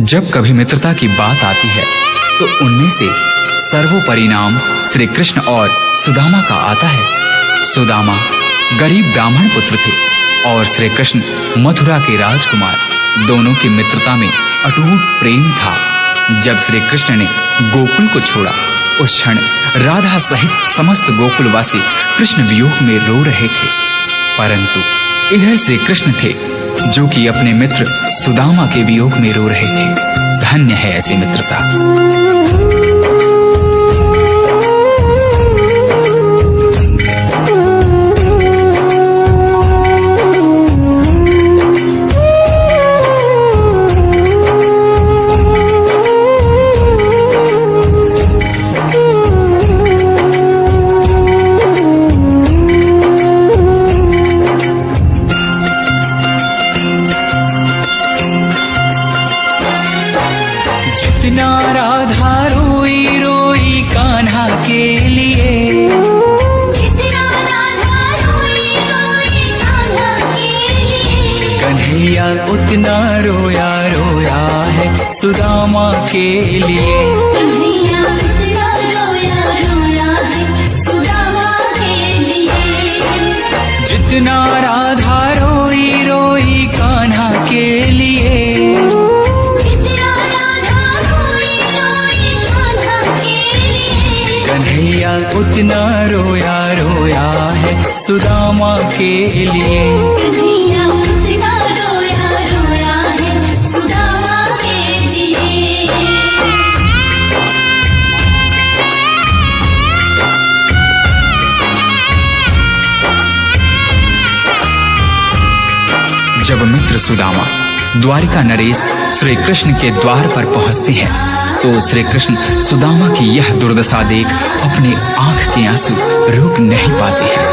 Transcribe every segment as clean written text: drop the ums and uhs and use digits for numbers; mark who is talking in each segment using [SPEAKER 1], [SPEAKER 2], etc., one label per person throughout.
[SPEAKER 1] जब कभी मित्रता की बात आती है तो उनमें से सर्वोपरि नाम श्री कृष्ण और सुदामा का आता है। सुदामा गरीब ब्राह्मण पुत्र थे और श्री कृष्ण मथुरा के राजकुमार। दोनों की मित्रता में अटूट प्रेम था। जब श्री कृष्ण ने गोकुल को छोड़ा, उस क्षण राधा सहित समस्त गोकुलवासी कृष्ण वियोग में रो रहे थे। परंतु इधर श्री कृष्ण थे जो कि अपने मित्र सुदामा के वियोग में रो रहे थे। धन्य है ऐसी मित्रता।
[SPEAKER 2] जितना राधा रोई रोई कान्हा के लिए, जितना राधा रोई रोई कान्हा के लिए, कन्हैया उतना रोया रोया है सुदामा के लिए। कन्हैया उतना रोया रोया है सुदामा के लिए। जितना राधा रोई रोई कान्हा के लिए, कन्हैया उतना रोया रोया है सुदामा के लिए। कन्हैया उतना रोया रोया है सुदामा के लिए।
[SPEAKER 1] जब मित्र सुदामा द्वारिका नरेश श्री कृष्ण के द्वार पर पहुंचते हैं तो श्री कृष्ण सुदामा की यह दुर्दशा देख अपने आंख के आंसू रोक नहीं पाते हैं।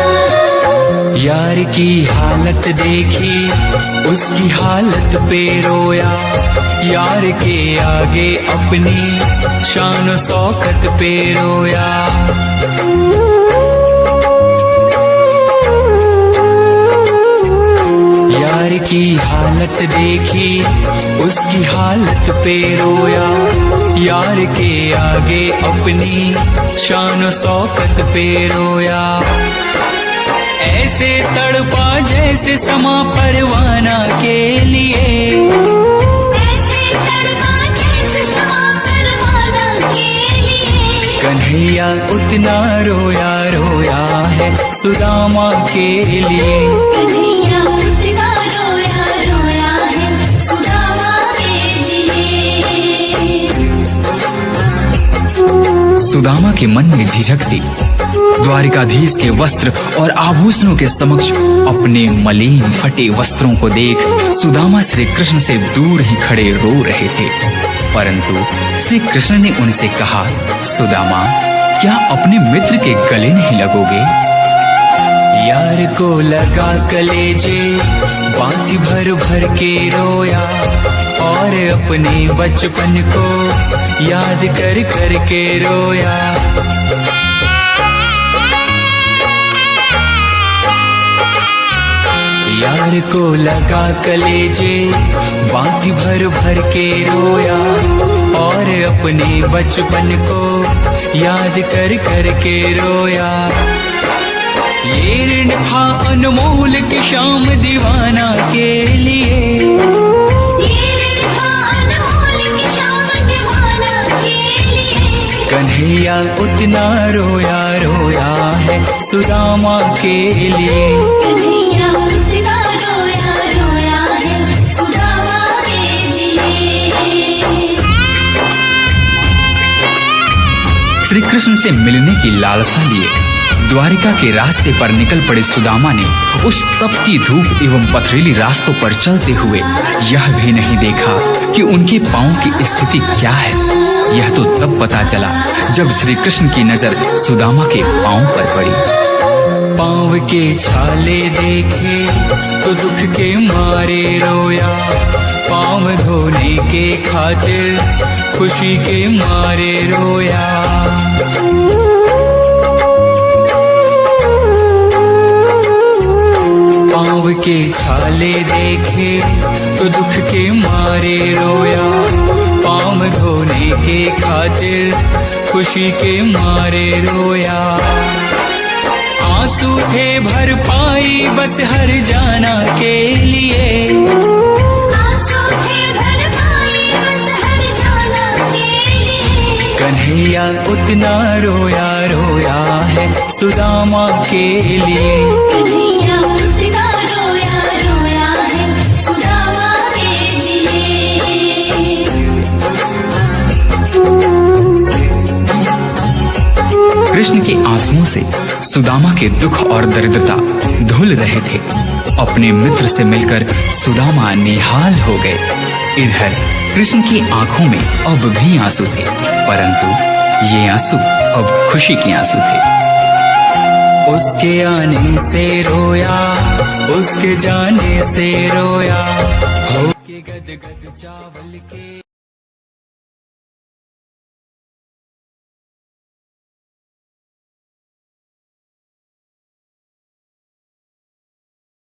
[SPEAKER 2] यार की हालत देखी, उसकी हालत पे रोया, यार के आगे अपनी शान शौकत पे रोया। यार की हालत देखी, उसकी हालत पे रोया, यार के आगे अपनी शान शौकत पे रोया। ऐसे तड़पा जैसे समा परवाना के लिए, ऐसे तड़पा जैसे समा परवाना के लिए। कन्हैया उतना रोया रोया है सुदामा के लिए। कन्हैया उतना रोया रोया है सुदामा के लिए।
[SPEAKER 1] सुदामा के मन में झिझक थी। द्वारिकाधीश के वस्त्र और आभूषणों के समक्ष अपने मलिन फटे वस्त्रों को देख सुदामा श्री कृष्ण से दूर ही खड़े रो रहे थे। परंतु श्री कृष्ण ने उनसे कहा, सुदामा, क्या अपने मित्र के गले नहीं लगोगे?
[SPEAKER 2] यार को लगा कलेजे, बाती भर भर के रोया, और अपने बचपन को याद कर कर के रोया। यार को लगा कलेजे, बाती भर भर के रोया, और अपने बचपन को याद कर कर के रोया। ये ऋण था अनमोल की शाम दीवाना के लिए, ये ऋण था अनमोल की शाम दीवाना के लिए। कन्हैया उतना रोया रोया है सुदामा के लिए। कन्हैया उतना रोया रोया है सुदामा के लिए।
[SPEAKER 1] श्री कृष्ण से मिलने की लालसा लिए द्वारिका के रास्ते पर निकल पड़े सुदामा ने उस तपती धूप एवं पथरीली रास्तों पर चलते हुए यह भी नहीं देखा कि उनके पांव की स्थिति क्या है। यह तो तब पता चला जब श्री कृष्ण की नजर सुदामा के पांव पर पड़ी।
[SPEAKER 2] पांव के छाले देखे तो दुख के मारे रोया, पांव धोने के खातिर खुशी के मारे रोया। पांव के छाले देखे तो दुख के मारे रोया, खातिर खुशी के मारे रोया। आंसू थे भर पाई बस हर जाना के लिए,
[SPEAKER 3] आंसू थे भर पाई बस हर जाना के लिए।
[SPEAKER 2] कन्हैया उतना रोया रोया है सुदामा के लिए।
[SPEAKER 3] कन्हैया उतना रोया रोया है सुदामा के लिए।
[SPEAKER 1] कृष्ण के आंसुओं से सुदामा के दुख और दरिद्रता धुल रहे थे। अपने मित्र से मिलकर सुदामा निहाल हो गए। इधर कृष्ण की आंखों में अब भी आंसू थे, परंतु ये आंसू अब खुशी के आंसू थे।
[SPEAKER 2] उसके आने से रोया, उसके जाने से रोया, हो के गद गद चावल के